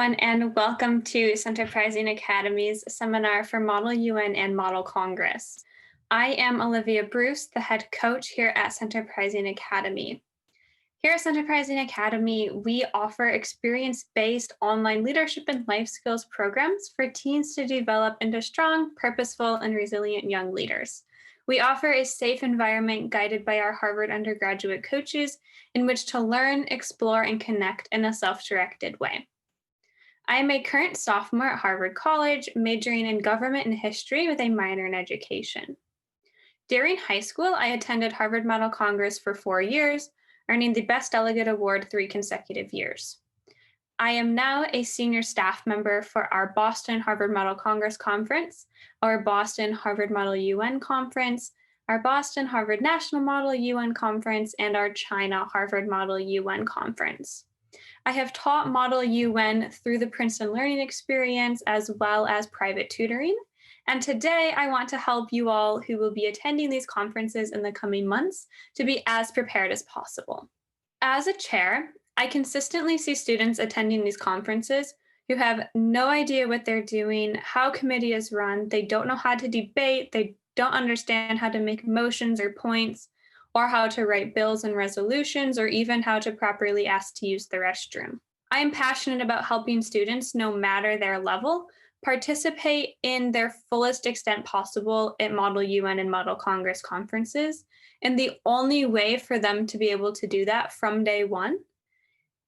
everyone, and welcome to Centerprising Academy's seminar for Model UN and Model Congress. I am Alyvia Bruce, the head coach here at Centerprising Academy. Here at Centerprising Academy, we offer experience-based online leadership and life skills programs for teens to develop into strong, purposeful, and resilient young leaders. We offer a safe environment guided by our Harvard undergraduate coaches in which to learn, explore, and connect in a self-directed way. I am a current sophomore at Harvard College, majoring in government and history with a minor in education. During high school, I attended Harvard Model Congress for 4 years, earning the Best Delegate Award 3 consecutive years. I am now a senior staff member for our Boston Harvard Model Congress Conference, our Boston Harvard Model UN Conference, our Boston Harvard National Model UN Conference, and our China Harvard Model UN Conference. I have taught Model UN through the Princeton Learning Experience as well as private tutoring. And today I want to help you all who will be attending these conferences in the coming months to be as prepared as possible. As a chair, I consistently see students attending these conferences who have no idea what they're doing, how committee is run, they don't know how to debate, they don't understand how to make motions or points, or how to write bills and resolutions, or even how to properly ask to use the restroom. I am passionate about helping students, no matter their level, participate in their fullest extent possible at Model UN and Model Congress conferences. And the only way for them to be able to do that from day one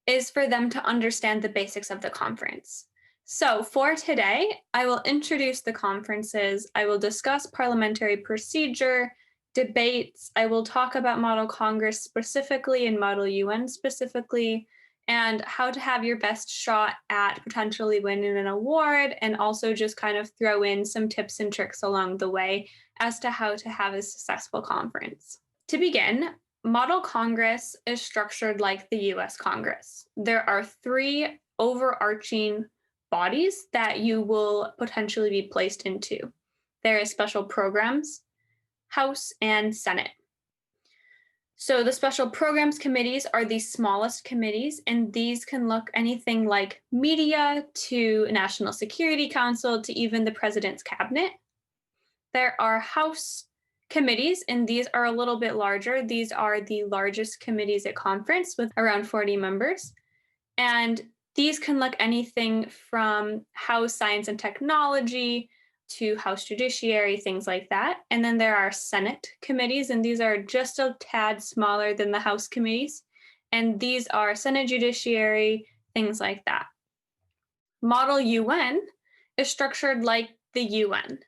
is for them to understand the basics of the conference. So for today, I will introduce the conferences, I will discuss parliamentary procedure, debates, I will talk about Model Congress specifically and Model UN specifically, and how to have your best shot at potentially winning an award, and also just kind of throw in some tips and tricks along the way as to how to have a successful conference. To begin, Model Congress is structured like the US Congress. There are 3 overarching bodies that you will potentially be placed into. There is special programs, House, and Senate. So the special programs committees are the smallest committees, and these can look anything like media to National Security Council to even the president's cabinet. There are House committees, and these are a little bit larger. These are the largest committees at conference with around 40 members. And these can look anything from House Science and Technology to House Judiciary, things like that. And then there are Senate committees, and these are just a tad smaller than the House committees. And these are Senate Judiciary, things like that. Model UN is structured like the UN.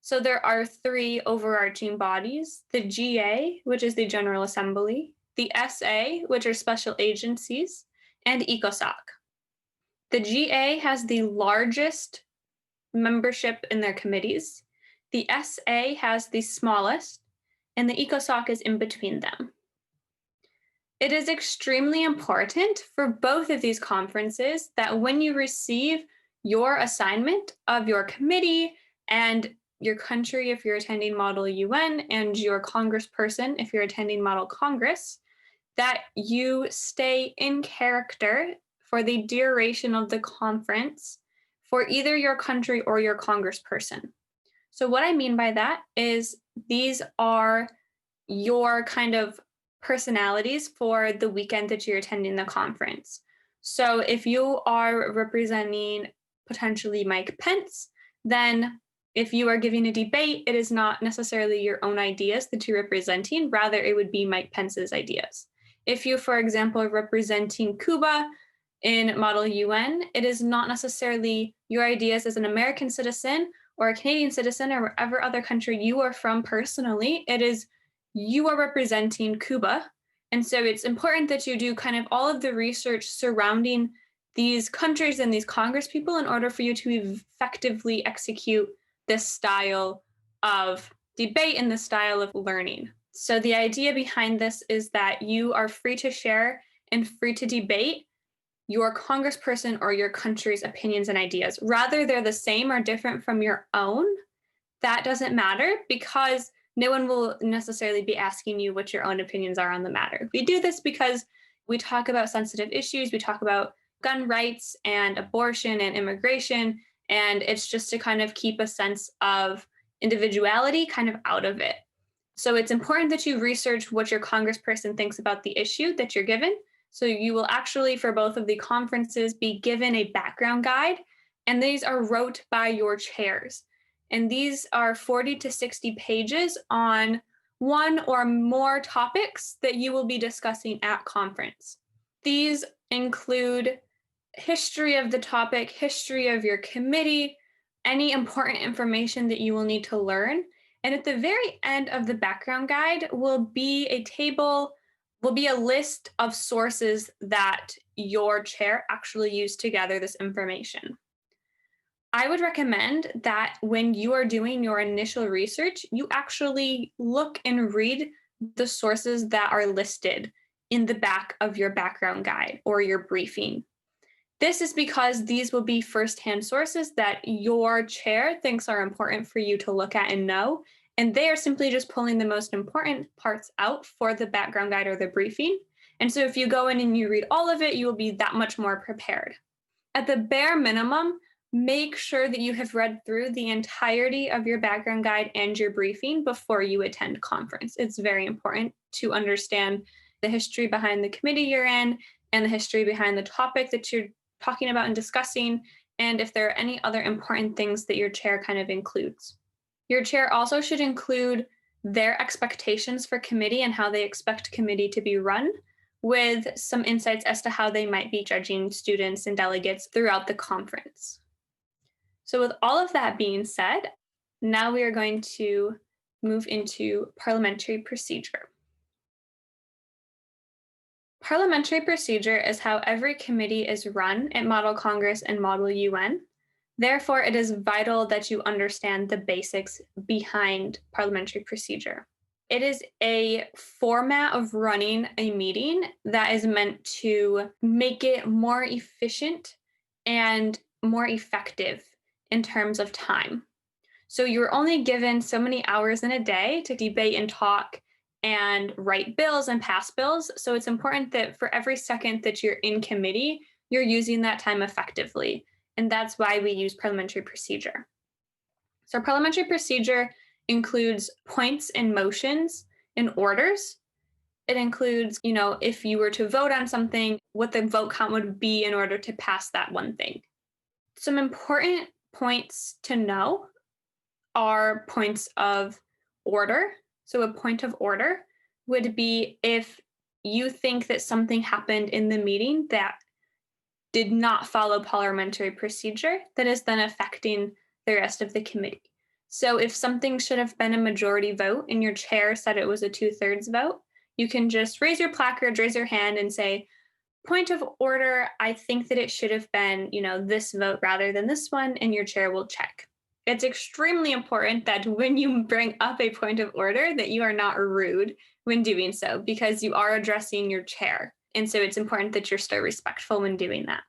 So there are 3 overarching bodies, the GA, which is the General Assembly, the SA, which are special agencies, and ECOSOC. The GA has the largest membership in their committees, the SA has the smallest, and the ECOSOC is in between them. It is extremely important for both of these conferences that when you receive your assignment of your committee and your country if you're attending Model UN and your congressperson if you're attending Model Congress, that you stay in character for the duration of the conference for either your country or your congressperson. So what I mean by that is these are your kind of personalities for the weekend that you're attending the conference. So if you are representing potentially Mike Pence, then if you are giving a debate, it is not necessarily your own ideas that you're representing, rather it would be Mike Pence's ideas. If you, for example, are representing Cuba in Model UN, it is not necessarily your ideas as an American citizen or a Canadian citizen or wherever other country you are from personally, it is you are representing Cuba. And so it's important that you do kind of all of the research surrounding these countries and these Congress people in order for you to effectively execute this style of debate and this style of learning. So the idea behind this is that you are free to share and free to debate your congressperson or your country's opinions and ideas. Rather they're the same or different from your own, that doesn't matter because no one will necessarily be asking you what your own opinions are on the matter. We do this because we talk about sensitive issues, we talk about gun rights and abortion and immigration. And it's just to kind of keep a sense of individuality kind of out of it. So it's important that you research what your congressperson thinks about the issue that you're given. So you will actually, for both of the conferences, be given a background guide, and these are wrote by your chairs. And these are 40 to 60 pages on one or more topics that you will be discussing at conference. These include history of the topic, history of your committee, any important information that you will need to learn. And at the very end of the background guide will be a table, will be a list of sources that your chair actually used to gather this information. I would recommend that when you are doing your initial research, you actually look and read the sources that are listed in the back of your background guide or your briefing. This is because these will be firsthand sources that your chair thinks are important for you to look at and know, and they are simply just pulling the most important parts out for the background guide or the briefing. And so if you go in and you read all of it, you will be that much more prepared. At the bare minimum, make sure that you have read through the entirety of your background guide and your briefing before you attend conference. It's very important to understand the history behind the committee you're in and the history behind the topic that you're talking about and discussing, and if there are any other important things that your chair kind of includes. Your chair also should include their expectations for committee and how they expect committee to be run, with some insights as to how they might be judging students and delegates throughout the conference. So with all of that being said, now we are going to move into parliamentary procedure. Parliamentary procedure is how every committee is run at Model Congress and Model UN. Therefore, it is vital that you understand the basics behind parliamentary procedure. It is a format of running a meeting that is meant to make it more efficient and more effective in terms of time. So you're only given so many hours in a day to debate and talk and write bills and pass bills. So it's important that for every second that you're in committee, you're using that time effectively. And that's why we use parliamentary procedure. So parliamentary procedure includes points and motions and orders. It includes, if you were to vote on something, what the vote count would be in order to pass that one thing. Some important points to know are points of order. So a point of order would be if you think that something happened in the meeting that did not follow parliamentary procedure that is then affecting the rest of the committee. So if something should have been a majority vote and your chair said it was a 2/3 vote, you can just raise your placard, raise your hand and say, point of order, I think that it should have been, this vote rather than this one, and your chair will check. It's extremely important that when you bring up a point of order that you are not rude when doing so, because you are addressing your chair. And so it's important that you're still respectful when doing that.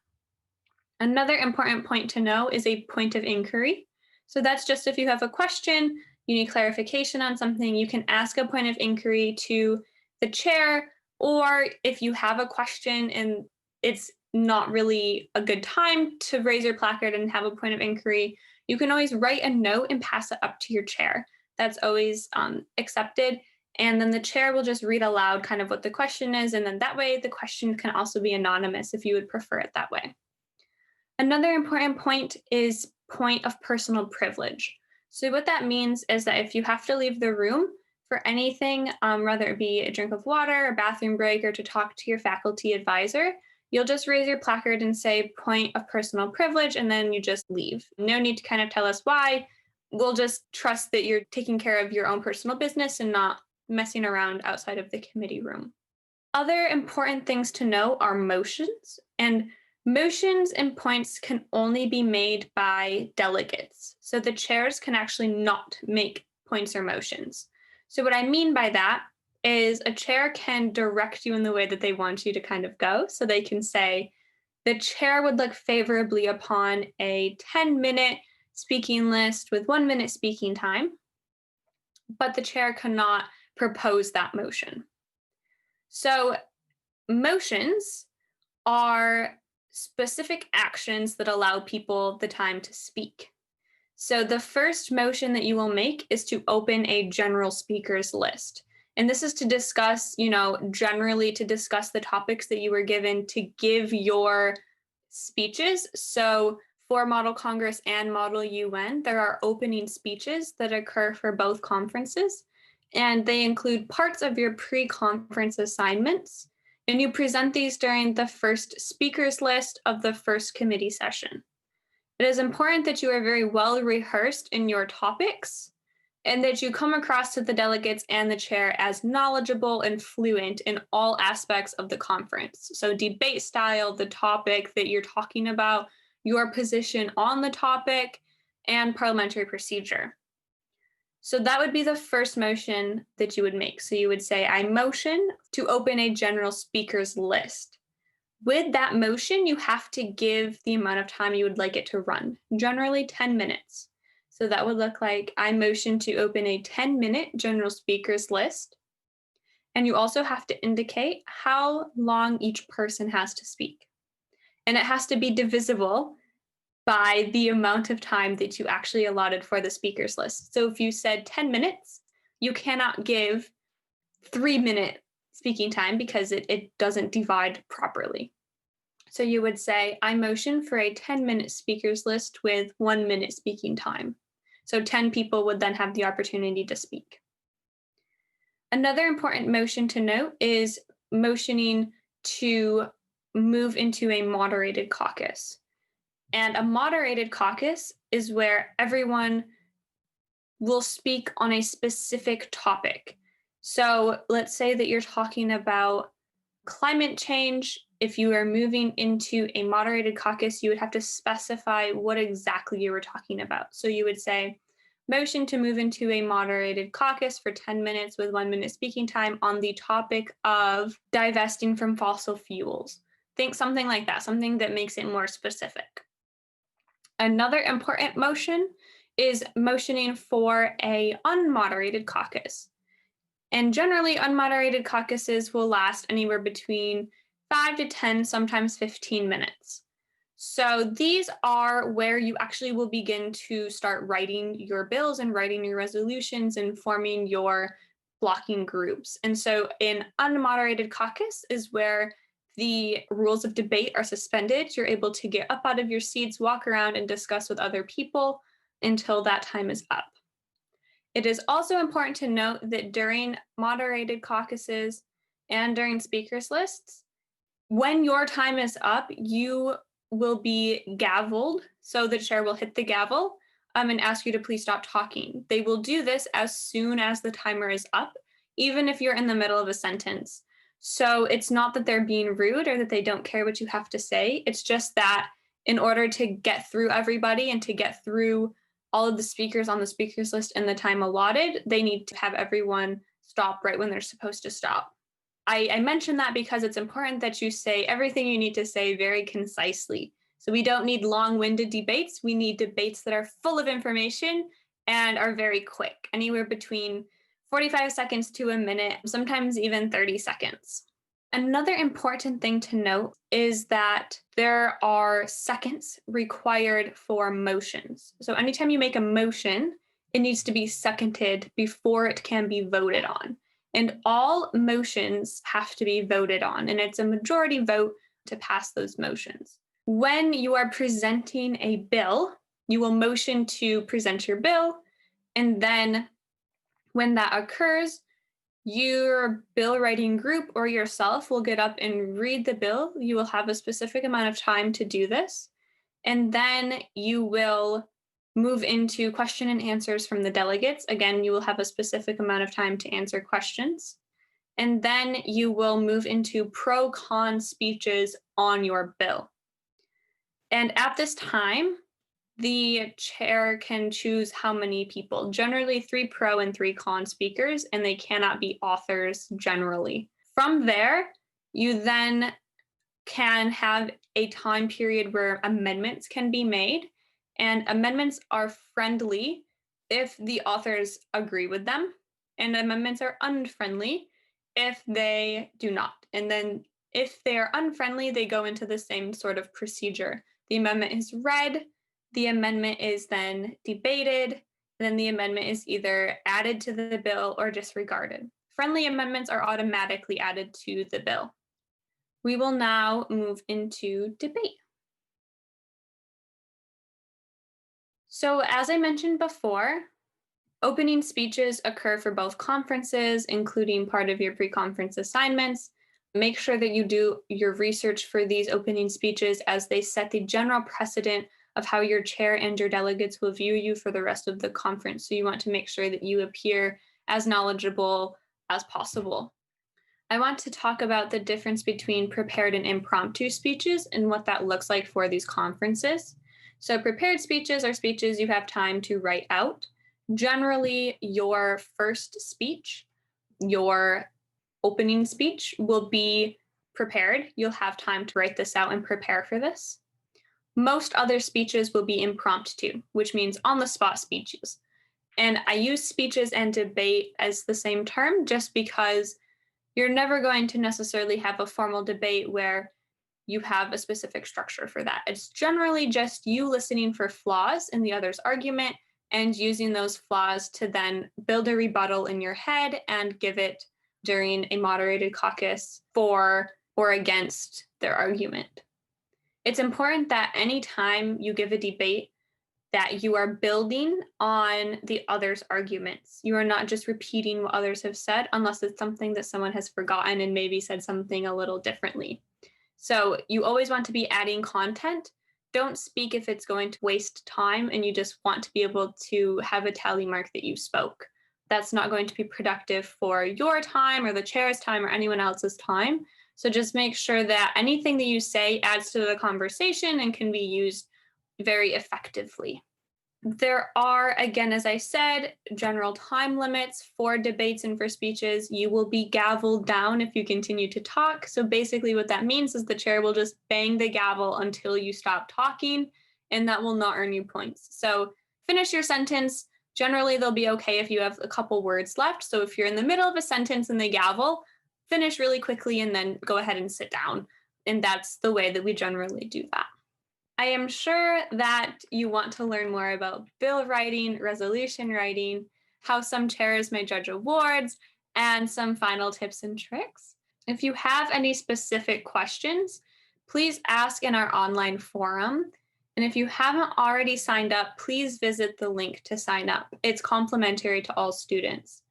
Another important point to know is a point of inquiry. So that's just if you have a question, you need clarification on something, you can ask a point of inquiry to the chair, or if you have a question and it's not really a good time to raise your placard and have a point of inquiry, you can always write a note and pass it up to your chair. That's always accepted. And then the chair will just read aloud kind of what the question is. And then that way the question can also be anonymous if you would prefer it that way. Another important point is point of personal privilege. So what that means is that if you have to leave the room for anything, whether it be a drink of water, a bathroom break, or to talk to your faculty advisor, you'll just raise your placard and say point of personal privilege, and then you just leave. No need to kind of tell us why. We'll just trust that you're taking care of your own personal business and not messing around outside of the committee room. Other important things to know are motions, and motions and points can only be made by delegates. So the chairs can actually not make points or motions. So what I mean by that is a chair can direct you in the way that they want you to kind of go. So they can say, the chair would look favorably upon a 10-minute speaking list with 1 minute speaking time, but the chair cannot propose that motion. So motions are specific actions that allow people the time to speak. So the first motion that you will make is to open a general speakers list. And this is to discuss, generally to discuss the topics that you were given to give your speeches. So for Model Congress and Model UN, there are opening speeches that occur for both conferences, and they include parts of your pre-conference assignments. And you present these during the first speakers list of the first committee session. It is important that you are very well rehearsed in your topics and that you come across to the delegates and the chair as knowledgeable and fluent in all aspects of the conference. So debate style, the topic that you're talking about, your position on the topic, and parliamentary procedure. So that would be the first motion that you would make. So you would say, I motion to open a general speakers list. With that motion, you have to give the amount of time you would like it to run, generally 10 minutes. So that would look like I motion to open a 10-minute general speakers list. And you also have to indicate how long each person has to speak. And it has to be divisible by the amount of time that you actually allotted for the speakers list. So if you said 10 minutes, you cannot give 3-minute speaking time because it doesn't divide properly. So you would say, I motion for a 10-minute speakers list with 1 minute speaking time. So 10 people would then have the opportunity to speak. Another important motion to note is motioning to move into a moderated caucus. And a moderated caucus is where everyone will speak on a specific topic. So let's say that you're talking about climate change. If you are moving into a moderated caucus, you would have to specify what exactly you were talking about. So you would say, motion to move into a moderated caucus for 10 minutes with 1 minute speaking time on the topic of divesting from fossil fuels. Think something like that, something that makes it more specific. Another important motion is motioning for a unmoderated caucus. And generally, unmoderated caucuses will last anywhere between 5 to 10, sometimes 15 minutes. So these are where you actually will begin to start writing your bills and writing your resolutions and forming your blocking groups. And so in unmoderated caucus is where the rules of debate are suspended. You're able to get up out of your seats, walk around, and discuss with other people until that time is up. It is also important to note that during moderated caucuses and during speakers lists, when your time is up, you will be gavelled. So the chair will hit the gavel and ask you to please stop talking. They will do this as soon as the timer is up, even if you're in the middle of a sentence. So it's not that they're being rude or that they don't care what you have to say. It's just that in order to get through everybody and to get through all of the speakers on the speakers list in the time allotted, they need to have everyone stop right when they're supposed to stop. I mention that because it's important that you say everything you need to say very concisely. So we don't need long-winded debates. We need debates that are full of information and are very quick, anywhere between 45 seconds to a minute, sometimes even 30 seconds. Another important thing to note is that there are seconds required for motions. So anytime you make a motion, it needs to be seconded before it can be voted on. And all motions have to be voted on, and it's a majority vote to pass those motions. When you are presenting a bill, you will motion to present your bill, and then when that occurs, your bill writing group or yourself will get up and read the bill. You will have a specific amount of time to do this, and then you will move into question and answers from the delegates. Again, you will have a specific amount of time to answer questions. And then you will move into pro-con speeches on your bill. And at this time, the chair can choose how many people, generally 3 pro and 3 con speakers, and they cannot be authors generally. From there, you then can have a time period where amendments can be made. And amendments are friendly if the authors agree with them, and amendments are unfriendly if they do not. And then If they're unfriendly, they go into the same sort of procedure. The amendment is read, the amendment is then debated, and then the amendment is either added to the bill or disregarded. Friendly amendments are automatically added to the bill. We will now move into debate. So as I mentioned before, opening speeches occur for both conferences, including part of your pre-conference assignments. Make sure that you do your research for these opening speeches as they set the general precedent of how your chair and your delegates will view you for the rest of the conference. So you want to make sure that you appear as knowledgeable as possible. I want to talk about the difference between prepared and impromptu speeches and what that looks like for these conferences. So prepared speeches are speeches you have time to write out. Generally, your first speech, your opening speech will be prepared. You'll have time to write this out and prepare for this. Most other speeches will be impromptu, which means on-the-spot speeches. And I use speeches and debate as the same term just because you're never going to necessarily have a formal debate where you have a specific structure for that. It's generally just you listening for flaws in the other's argument and using those flaws to then build a rebuttal in your head and give it during a moderated caucus for or against their argument. It's important that anytime you give a debate, that you are building on the other's arguments. You are not just repeating what others have said, unless it's something that someone has forgotten and maybe said something a little differently. So you always want to be adding content. Don't speak if it's going to waste time and you just want to be able to have a tally mark that you spoke. That's not going to be productive for your time or the chair's time or anyone else's time. So just make sure that anything that you say adds to the conversation and can be used very effectively. There are, again, as I said, general time limits for debates and for speeches. You will be gavelled down if you continue to talk. So basically what that means is the chair will just bang the gavel until you stop talking, and that will not earn you points. So finish your sentence. Generally, they'll be okay if you have a couple words left. So if you're in the middle of a sentence and they gavel, finish really quickly and then go ahead and sit down. And that's the way that we generally do that. I am sure that you want to learn more about bill writing, resolution writing, how some chairs may judge awards, and some final tips and tricks. If you have any specific questions, please ask in our online forum. And if you haven't already signed up, please visit the link to sign up. It's complimentary to all students.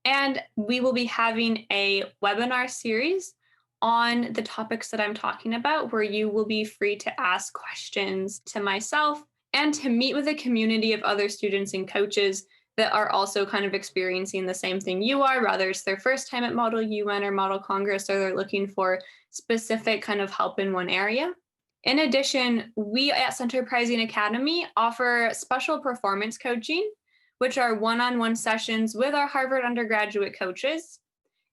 And we will be having a webinar series on the topics that I'm talking about, where you will be free to ask questions to myself and to meet with a community of other students and coaches that are also kind of experiencing the same thing you are, whether it's their first time at Model UN or Model Congress, or they're looking for specific kind of help in one area. In addition, we at Centerprising Academy offer special performance coaching, which are one-on-one sessions with our Harvard undergraduate coaches.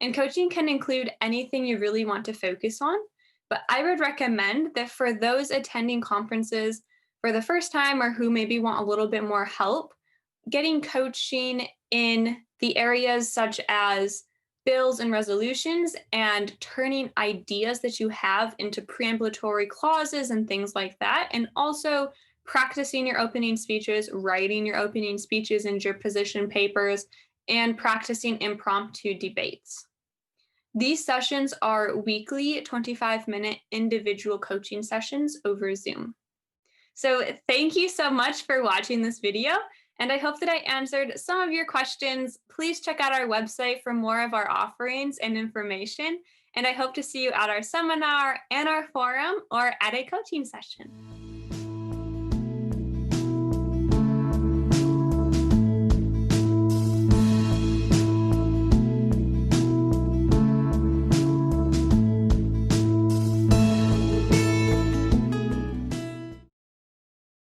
And coaching can include anything you really want to focus on, but I would recommend that for those attending conferences for the first time or who maybe want a little bit more help, getting coaching in the areas such as bills and resolutions and turning ideas that you have into preambulatory clauses and things like that, and also practicing your opening speeches, writing your opening speeches and your position papers, and practicing impromptu debates. These sessions are weekly 25-minute individual coaching sessions over Zoom. So thank you so much for watching this video, and I hope that I answered some of your questions. Please check out our website for more of our offerings and information, and I hope to see you at our seminar and our forum or at a coaching session.